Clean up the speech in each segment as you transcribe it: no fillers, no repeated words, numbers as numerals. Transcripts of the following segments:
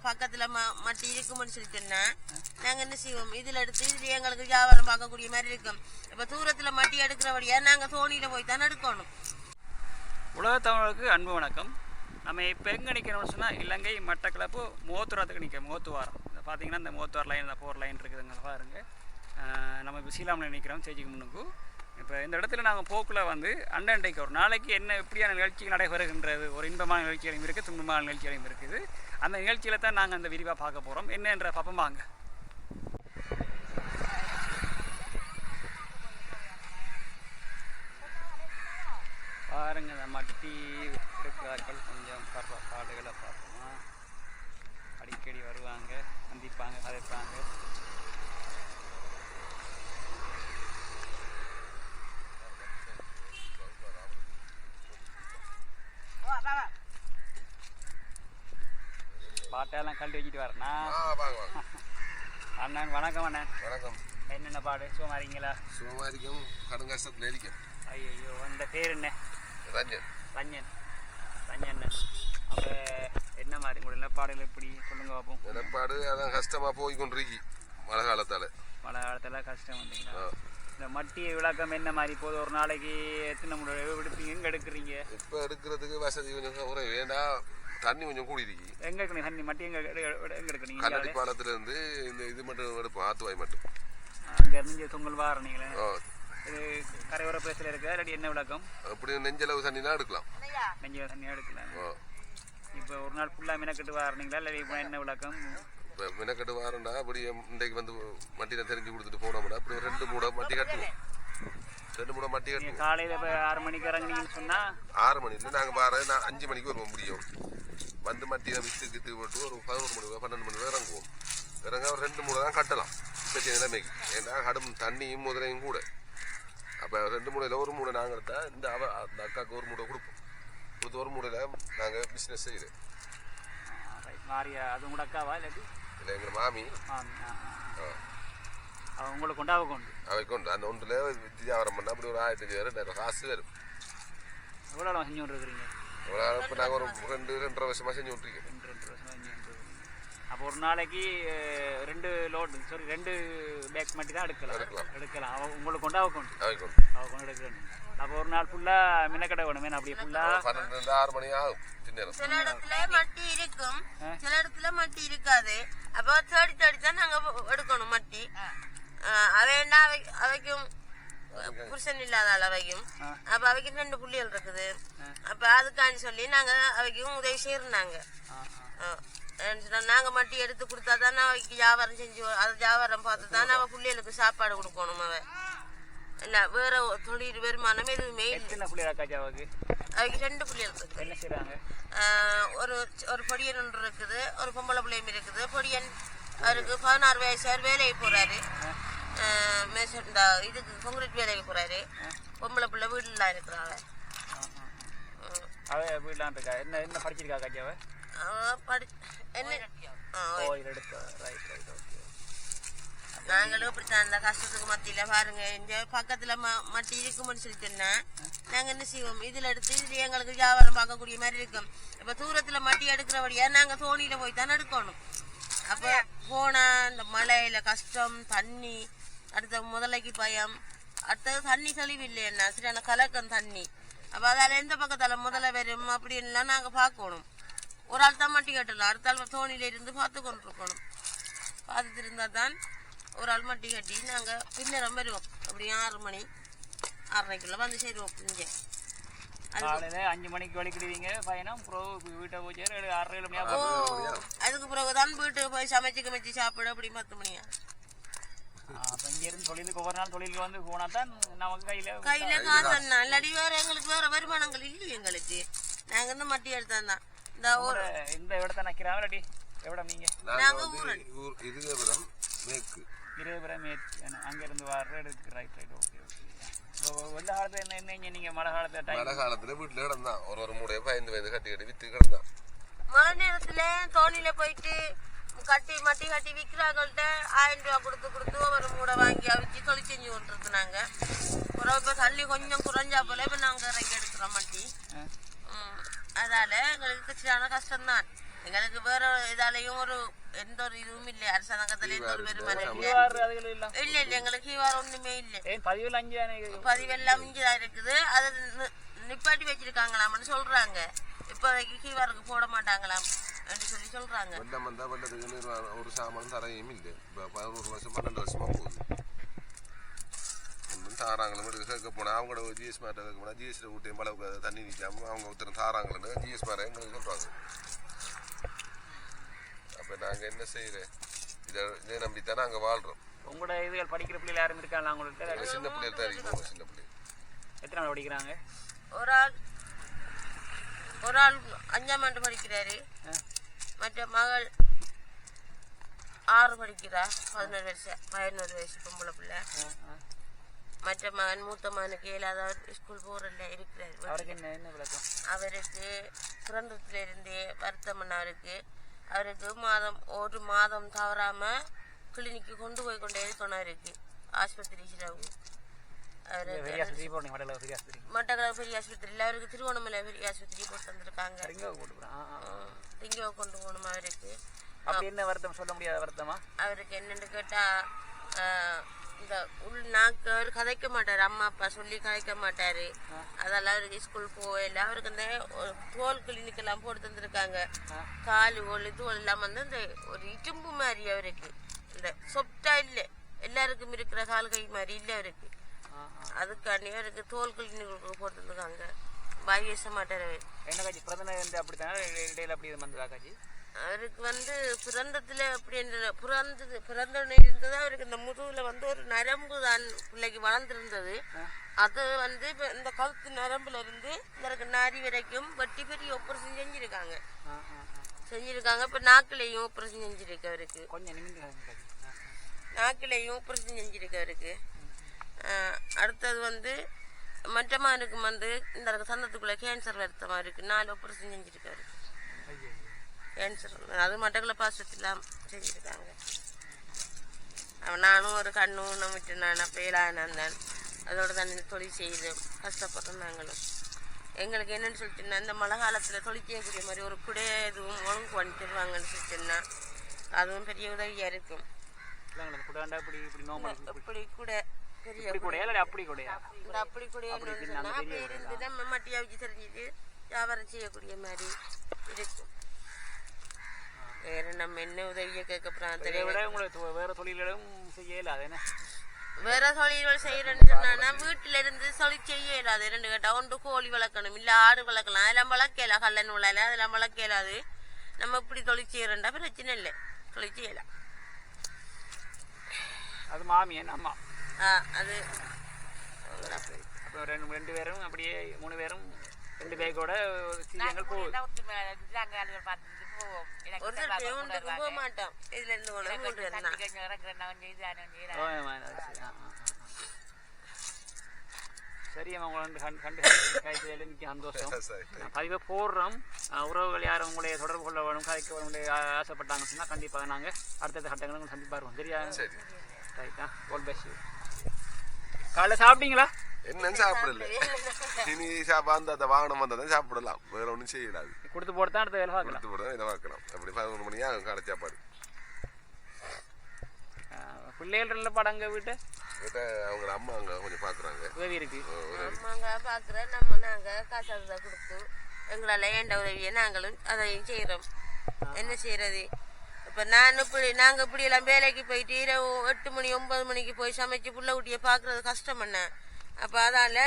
பக்கத்துல மட்டி இருக்கும்னு சொல்லிட்டுன்னா நாங்க என்ன செய்வோம், இதுல எடுத்து இதுல எங்களுக்கு வியாபாரம் பார்க்கக்கூடிய மாதிரி இருக்கும். இப்ப தூரத்துல மட்டி எடுக்கிறபடியா நாங்க தோணியில போய் தான் எடுக்கணும். உலக தமிழர்களுக்கு அன்பு வணக்கம். நம்ம இப்போ எங்கே நிற்கிறோம்னு சொன்னால் இலங்கை மட்டக்களப்பு மோத்துவாரத்துக்கு நிற்கிறோம். மோத்துவாரம் பார்த்தீங்கன்னா இந்த மோத்துவார் லைன், இந்த 4 லைன் இருக்குதுங்க பாருங்க. நம்ம இப்போ சீலாமில் நிற்கிறோம் சேச்சிக்கு முன்னுக்கு. இப்போ இந்த இடத்துல நாங்கள் போக்கில் வந்து அண்டைக்கு ஒரு நாளைக்கு என்ன எப்படியான நிகழ்ச்சிகள் நடைபெறுகின்றது, ஒரு இன்பமான நிகழ்ச்சிகளையும் இருக்குது, துன்பமான நிகழ்ச்சிகளையும் இருக்குது. அந்த நிகழ்ச்சியில் தான் நாங்கள் அந்த விரிவாக பார்க்க போகிறோம். என்னன்ற பப்பமாங்க பாருங்க. இந்த மட்டி இருக்கிறார்கள், கொஞ்சம் பாடுகளை பார்ப்போமா. அடிக்கடி வருவாங்க, சந்திப்பாங்க, கதைப்பாங்க. பாட்டெல்லாம் கழட்டி வச்சுட்டு வரேண்ணா. அண்ணன் வணக்கம். அண்ணன் வணக்கம். என்னென்ன பாடு? சும்மா இருக்கீங்களா? சும்மா இருக்கும், கடும் கஷ்டத்தில் இருக்கும். ஐயோ, அந்த பேர் என்ன? ரஞ்சன். ரஞ்சன் ரஞ்சன். அப்போ என்ன மாதிரி உங்களோட நிலப்பாடுகள் எப்படி சொல்லுங்க பார்ப்போம். நிலப்பாடு அதான் கஷ்டமாக போய் கொண்டிருக்கு மழை காலத்தால். மழை காலத்தில் கஷ்டம் வந்தீங்களா? இந்த மட்டி விளக்கம் என்ன மாதிரி போது? ஒரு நாளைக்கு எத்தனை முறை எடுப்பீங்க? எங்கே எடுக்கிறீங்க? இப்போ எடுக்கிறதுக்கு வசதி கொஞ்சம் குறை, வேண்டா தண்ணி கொஞ்சம் கூடிருக்கு. எங்கே எடுக்கணும் தண்ணி? மட்டி எங்கே எடுக்கணும்? கண்ணாடி பாலத்துலேருந்து இந்த இது மட்டும் எடுப்போம், ஆத்துவாய் மட்டும். அங்கேருந்து தொங்கல் வாரணிங்களே. இது கரையோர பிரச்சனை இருக்கா இல்லாட்டி என்ன விளக்கம்? அப்படி நெஞ்சளவு தண்ணினா எடுக்கலாம். நெஞ்சளவு தண்ணியாக எடுக்கலாம். இப்போ ஒரு நாள் ஃபுல்லாக மினக்கட்டு வாரணிங்களா இல்லை இப்போ என்ன விளக்கம்? இப்போ மினக்கட்டு வாரண்டா அப்படி இன்றைக்கு வந்து மட்டியை தெரிஞ்சு கொடுத்துட்டு போனோம்னா அப்படி 2 மூடை மட்டி கட்டுவோம். 2 மூடை மட்டி கட்டுவோம். காலையில் இப்போ 6 மணிக்கு இறங்குனீங்கன்னு சொன்னால் 6 மணிக்கு நாங்கள் பாரு 5 மணிக்கு வருவோம். முடியும் வந்து மட்டியை வித்து போட்டு ஒரு 11 மணி 12 மணி வரை இறங்குவோம். இறங்க ஒரு 2 மூடை தான் கட்டலாம் இப்போ நிலைமைக்கு. ஏன்னா கடும் தண்ணியும் முதலையும் கூட. அப்போ 2 மூடையில் ஒரு மூடை நாங்கள் எடுத்தால் இந்த அந்த அக்காவுக்கு ஒரு மூடை கொடுப்போம். கொடுத்து ஒரு மூடையில் நாங்கள் பிஸ்னஸ் செய்கிறோம். மாரியா அது உங்களோட அக்காவா இல்லாட்டி? இல்லை, எங்கள் மாமி. உங்களுக்கு கொண்டு அவை கொண்டு அந்த ஒன்றில் வியாபாரம் பண்ணால் அப்படி ஒரு 1500 காசு வரும். எவ்வளோ இடம் செஞ்சு கொண்டிருக்கிறீங்க? எவ்வளோ இப்போ நாங்கள் ஒரு 2-2.5 வருஷமாக செஞ்சு கொண்டிருக்கோம். 2 வருஷமாக செஞ்சு கொண்டிருக்கிறீங்க. அப்போ ஒரு நாளைக்கு 2 பேக் மட்டும் தான் எடுக்கலாம். உங்களுக்கு கொண்டு அவ கொண்டு எடுக்கிறேன். அப்போ ஒரு நாள் ஃபுல்லாக மினக்கடை வேணும். அப்படியே ஃபுல்லாக 12-6 மணி ஆகும். சில இடத்துல மட்டி இருக்கும், சில இடத்துல மட்டி இருக்காது. அப்போ தேடி தான் நாங்க எடுக்கணும் மட்டி. அவைன்னா அவைக்கும் புருஷன் இல்லாதால அவைக்கும். அப்ப அவைக்கு 2 புள்ளிகள் இருக்குது. அப்ப அதுக்காண்டி சொல்லி நாங்க அவைக்கும் உதவி செய்யறாங்க. நாங்க மட்டி எடுத்து கொடுத்தாதான் அவைக்கு வியாபாரம் செஞ்சு அது வியாபாரம் பார்த்து தான் அவ புள்ளிகளுக்கு சாப்பாடு கொடுக்கணும். அவ இல்ல வேற தொழில் வருமானம் எதுவுமே இல்லை. அவைக்கு 2 புள்ளிகள் இருக்கு. ஒரு பொடியன் ஒன்று இருக்குது, ஒரு பொம்பளை பிள்ளையும் இருக்குது. பொடியன் அவருக்கு 16 வயசு, வேலைக்கு போறாரு. இதுக்கு கான்கிரீட் வேலைக்கு போறாரு. பொம்பளை பிள்ளை வீட்டுல இருக்கிறாங்க. என்ன படிச்சிருக்கா? நாங்களும் இப்படித்தான் அந்த கஷ்டத்துக்கு மத்தியில பாருங்க. இந்த பக்கத்துல மட்டி இருக்கும்னு சொல்லிட்டுன்னா நாங்க என்ன செய்வோம், இதுல எடுத்து இதுல எங்களுக்கு வியாபாரம் பார்க்கக்கூடிய மாதிரி இருக்கும். இப்ப தூரத்துல மட்டி எடுக்கிறபடியா நாங்க தோணியில போய் தான் எடுக்கணும். அப்ப போனா இந்த மழையில கஷ்டம், தண்ணி, அடுத்த முதலைக்கு பயம், அடுத்தது தண்ணி தெளிவு இல்லைன்னா சரியான கலக்கம் தண்ணி. அப்ப அதால எந்த பக்கத்தால முதல்ல வரும் அப்படின்லாம் நாங்க பார்க்கணும். ஒரு ஆள் தான் மட்டி கட்டலாம், அடுத்த ஆள் தோணியில இருந்து பார்த்து கொண்டு இருக்கணும். பார்த்துட்டு இருந்தா தான் ஒரு ஆள் மட்டி கட்டி நாங்க பின்னரம் வருவோம். அப்படி 6 மணி 6:30 வந்து சேருவோம். இங்க 5 மணிக்கு வலிக்கிடுவீங்க பயணம். வீட்டை போய் 6:30 மணி. அதுக்கு பிறகுதான் வீட்டுக்கு போய் சமைச்சு சாப்பிட அப்படி 10 மணியா. இங்கிருந்து தொழிலுக்கு ஒவ்வொரு நாள் தொழிலுக்கு வந்து போனா தான் நமக்கு கையில காசு என்ன. இல்லாடி வேற எங்களுக்கு வேற வருமானங்கள் இல்லையே எங்களுக்கு. நாங்க இந்த மட்டி எடுத்தான் தான் இந்த இடத்த நக்கிறாங்க. இல்லாட்டி எவ்வளோ நீங்க? இருபுரம் அங்க இருந்து வர எடுக்கு. ரைட். ஓகே. வெள்ள காலத்துல என்ன நீங்க மழை காலத்துல வீட்டுல கிடந்தான் ஒரு மூடைய பயந்து கட்டி வித்து கிடந்தான். மழை நேரத்துல தோணியில போயிட்டு மட்டி கட்டி விற்கிறாங்கள்ட்ட 1000 ரூபா கொடுத்து ஒரு மூடை வாங்கி அவிச்சு தொழில் செஞ்சு கொண்டிருக்கு. நாங்க இப்ப தள்ளி கொஞ்சம் குறைஞ்சா போல இப்ப நாங்க இறக்கி எடுக்கிறோம் மட்டி. அதால எங்களுக்கு சரியான கஷ்டம்தான். எங்களுக்கு வேற இதாலையும் ஒரு எந்த ஒரு இதுவும் இல்லை அரசாங்கத்துல எந்த ஒரு வருமானம் இல்லை இல்ல இல்ல எங்களுக்கு கீவார் ஒண்ணுமே இல்லை பதிவெல்லாம் இஞ்சுதான் இருக்குது அது நிப்பாட்டி வச்சிருக்காங்களாம்னு சொல்றாங்க இப்போதைக்கு கீவாருக்கு போட மாட்டாங்களாம் என்று சொல்லி சொல்றாங்க வெள்ளம் வந்தா வெள்ளத்துக்கு ஒரு சாமான் தரையும் இல்லை இப்போ 11 வருஷம் 12 வருஷமா போகுது ஒன்றும் தாராங்களும் கேட்க போனால் அவங்களோட ஜிஎஸ் மார்ட்ட கேட்க போனால் ஜிஎஸ்டி விட்டையும் பழகு தண்ணி நிற்காம அவங்க ஒருத்தர் தாராங்களுன்னு ஜிஎஸ் மாரை எங்களுக்கு சொல்கிறாங்க அப்போ நாங்கள் என்ன செய்கிறேன் இதை நம்பித்தான் நாங்கள் வாழ்கிறோம் உங்களோட இதுகள் படிக்கிற பிள்ளைகள் யாரும் இருக்காங்களா உங்களுக்கு சின்ன பிள்ளைகள் தான் இருக்கும் சின்ன பிள்ளைகள் எத்தனை நாள் படிக்கிறாங்க ஒரு ஆள் 5ஆம் ஆண்டு படிக்கிறாரு மற்ற மகள் 6 படிக்கிறா 11 வயசு பொம்பளை பிள்ளை மற்ற மகன் மூத்த மகனுக்கு 7வது ஸ்கூல் போறல இருக்கிறாரு அவருக்கு பிறந்தத்துல இருந்தே வருத்தம் அவருக்கு ஒரு மாதம் தவறாம கிளினிக்கு கொண்டு போய் கொண்டே இருக்கணும் அவருக்கு ஆஸ்பத்திரி செலவு மட்டக்களப்பு பெரிய ஆஸ்பத்திரியில் அவருக்கு திருவண்ணாமலை பெரிய ஆஸ்பத்திரி போட்டு வந்திருக்காங்க திங்கோ கொண்டு போகணும் அவருக்கு என்ன வருத்தம் சொல்ல முடியாத வருத்தமா அவருக்கு என்னன்னு கேட்டா இந்த நாக்கு அவர் கதைக்க மாட்டாரு அம்மா அப்பா சொல்லி கதைக்க மாட்டாரு அதெல்லாம் அவருக்கு ஸ்கூல் போகல அவருக்கு இந்த தோல் கிளினிக் எல்லாம் போட்டு தந்திருக்காங்க காலு தோல் எல்லாம் வந்து இந்த ஒரு இடும்பு மாதிரி அவருக்கு இந்த சொப்டா இல்லை எல்லாருக்கும் இருக்கிற கால் கை மாதிரி இல்லை அவருக்கு அதுக்காண்டி அவருக்கு தோல் கிளினிக்கு போட்டு தந்திருக்காங்க வாய் பேச மாட்டாரு அவருக்கு வந்து பிறந்தத்துல அப்படி பிறந்தோடனே இருந்தது அவருக்கு இந்த முதுகுல வந்து ஒரு நரம்பு தான் பிள்ளைக்கு வளர்ந்துருந்தது அது வந்து இந்த கழுத்து நரம்புல இருந்து இந்த நாரி வரைக்கும் வெட்டி பெரிய ஆபரேஷன் செஞ்சிருக்காங்க இப்ப நாக்கிலையும் ஆபரேஷன் செஞ்சிருக்கு அவருக்கு நாக்கிலையும் ஆபரேஷன் செஞ்சிருக்கு அவருக்கு அடுத்தது வந்து மற்ற மகனுக்கு வந்து இந்த சந்தத்துக்குள்ள கேன்சர் வருத்தமா இருக்கு 4 ஆபரேஷன் செஞ்சிருக்கு அவருக்கு கேன்சர் அது மட்டக்களப்பு ஆஸ்பத்திரிலாம் செஞ்சுருக்காங்க நானும் ஒரு கண்ணு விட்டு நான் பேலானந்தான் அதோட தான் தொழில் செய்து கஷ்டப்படுறோம் நாங்களும் எங்களுக்கு என்னன்னு சொல்லிட்டுன்னா இந்த மழை காலத்தில் தொழில் செய்யக்கூடிய மாதிரி ஒரு குடை எதுவும் ஒழுங்கு பண்ணி தருவாங்கன்னு சொல்லிட்டுன்னா அதுவும் பெரிய உதவியாக இருக்கும் இப்படி கூட பெரிய அப்படி கூட இருந்து நம்ம மட்டியா வச்சு தெரிஞ்சுட்டு வியாபாரம் செய்யக்கூடிய மாதிரி இருக்கும் வேற நம்ம என்ன உதவியை கேட்கப்போம் வேற தொழில்களும் செய்யலாது வேற தொழில்கள் செய்யறேன்னு சொன்னா வீட்டுல இருந்து தொழில் செய்ய இயலாது 2 கேட்டா ஒன்று கோழி வளர்க்கணும் இல்ல ஆடு வளர்க்கலாம் அதெல்லாம் வளர்க்கல கல்லன் விளையால அதெல்லாம் வளர்க்கலாது நம்ம இப்படி தொழில் செய்யறேன்டா பிரச்சனை இல்லை தொழில் செய்யலாம் அது மாமியன் அம்மா அது அப்போ 2 பேரும் அப்படியே 3 பேரும் 2 பேக்கோட சீரியங்கள் போகும் போக மாட்டோம் இதுல இருந்து சரியா உங்களை கண்டு சந்தோஷம் பதிவை போடுறோம் உறவுகள் யாரும் உங்களுடைய தொடர்பு கொள்ள வேணும் கதைக்க வேணும் ஆசைப்பட்டாங்கன்னு சொன்னா கண்டிப்பாக நாங்கள் அடுத்தடுத்த கட்டங்களும் சந்திப்பா இருவோம் சரியா ரைட்டா ஆல் பெஸ்ட் காலைல சாப்பிட்டீங்களா என்னன்னு சாப்பிடல இனி அந்த வாகனம் வந்தாதான் சாப்பிடலாம் வேற ஒன்றும் செய்யலாது கொடுத்து போட்டு தான் அடுத்த வேலை பார்க்கலாம் கொடுத்து போட்டு தான் இதை பார்க்கலாம் அப்படி 11 மணியா காலை சாப்பாடு பிள்ளைகள் படங்க வீட்டை அவங்க அம்மா அங்க கொஞ்சம் பாக்குறாங்க உதவி இருக்கு அம்மாங்க பாக்குறேன் நாங்க காசு கொடுத்து எங்களால ஏண்ட உதவியை நாங்களும் அதையும் செய்யறோம் என்ன செய்யறது இப்ப நாங்க இப்படி எல்லாம் வேலைக்கு போயிட்டு இரவு 8 மணி 9 மணிக்கு போய் சமைச்சு புள்ள குட்டியை பாக்குறது கஷ்டம் பண்ண அப்ப அதால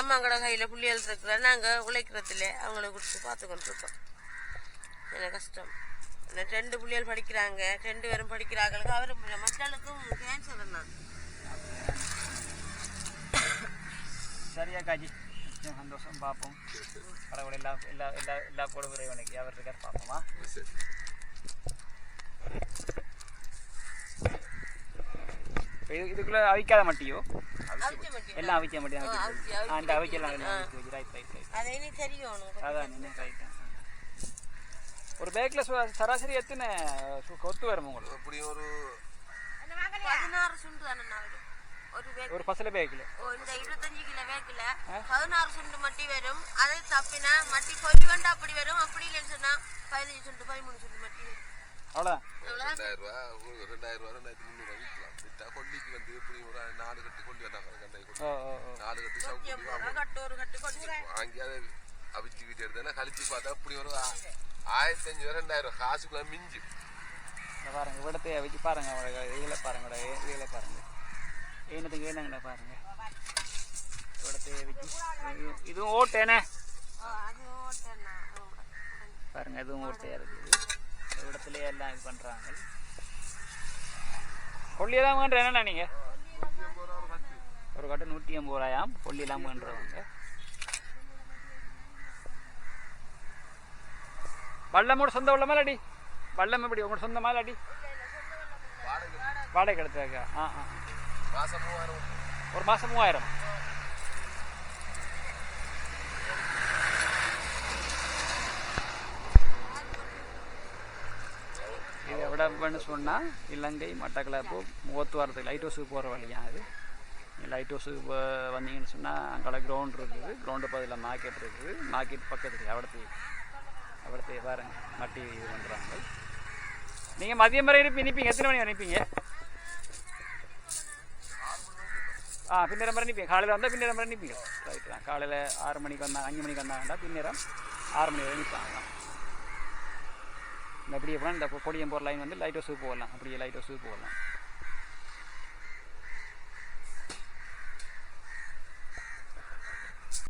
அம்மாங்கட கையில புள்ளியல் இருக்கிற நாங்க உழைக்கிறதுல அவங்கள கொடுத்து பார்த்து கொண்டிருக்கோம் எனக்கு கஷ்டம் 2 புள்ளியல் படிக்கிறாங்க 2 பேரும் படிக்கிறாங்களுக்கு அவரு மக்களுக்கும் கேன்சர் தான் சரியா காஜி சந்தோஷம் பார்ப்போம் கடவுள் எல்லா கொடுமுறைவனுக்கு அவர் இருக்கார் பார்ப்போமா இதுக்குள்ள அவிக்காத மட்டியோ எல்லாம் அவிக்க மாட்டேன் அந்த அவிக்கலாம் அதான் ஒரு பேக்ல சராசரி எத்தனை கொத்து வரும் உங்களுக்கு அப்படி ஒரு 16 சுண்டு தானே ஒரு பேக் ஒரு பசல பேக்கில் இந்த 25 கிலோ பேக்கில் 16 சுண்டு மட்டி வரும். அதை தப்பினா மட்டி பொறி வண்டா அப்படி வரும். அப்படி இல்லைன்னு சொன்னா 15 சுண்டு 13 சுண்டு மட்டி வரும். அவ்வளோதான். 2000 ரூபா 2300 விற்கலாம். விற்றா கொல்லிக்கு வந்து இப்படி ஒரு 4 கட்டு கொல்லி வந்தாங்க கண்டை கொல்லி 4 கட்டு சவுக்கு கட்டு ஒரு கட்டு கொண்டு வாங்கி அதை அவிச்சு வீட்டு எடுத்தேன்னா கழிச்சு பார்த்தா அப்படி ஒரு 1500 2000 காசுக்குள்ள மிஞ்சி. பாருங்க இவிடத்தை வச்சு பாருங்க இதில் பாருங்க இதில் பாருங்க ஏனத்துக்கு ஏனங்கண்ணா பாருங்க இவிடத்தை வச்சு இதுவும் ஓட்டேனே பாருங்க இதுவும் ஓட்டையாக இருக்குது. இவிடத்துலேயே எல்லாம் இது பண்ணுறாங்க. கொல்லியெல்லாம் பண்ணுற என்னண்ணா நீங்கள் ஒரு கட்டு 150 ரூபாயாம் கொல்லியெல்லாம் பண்ணுறவங்க. வள்ளமோட சொந்த வள்ளமா இல்லாடி வள்ளம் எப்படி உங்களோட சொந்தமா இல்லாடி வாடகை எடுத்தாக்கா? ஒரு மாதம் 3000. இதை விடன்னு சொன்னால் இலங்கை மட்டக்களப்பு முகத்துவாரத்துக்கு லைட் ஹவுஸுக்கு போகிற வழியாக அது. லைட் ஹவுஸுக்கு வந்தீங்கன்னு சொன்னால் அங்கே கிரவுண்ட் இருக்குது. கிரவுண்டு பதில் மார்க்கெட் இருக்குது. மார்க்கெட் பக்கத்துக்கு அவிடத்தை பாருங்க மட்டி இது பண்ணுறாங்க. நீங்கள் மதியம் வரை நிற்பீங்க எத்தனை மணி வரை நிற்பீங்க? பின்னேரம் வரை நிற்பீங்க. காலையில் வந்தால் பின்னேரம் வரை நிற்பீங்க. ரைட்டு தான். காலையில் 6 மணிக்கு வந்தாங்க 5 மணிக்கு வந்தாங்கண்டா பின்னேரம் 6 மணி வரை நிற்பாங்க. இந்த அப்படியே போனால் இந்த கொடியம்பூர் லைன் வந்து லைட் ஹவுஸுக்கு போகலாம். அப்படியே லைட் ஹவுஸுக்கு போகலாம்.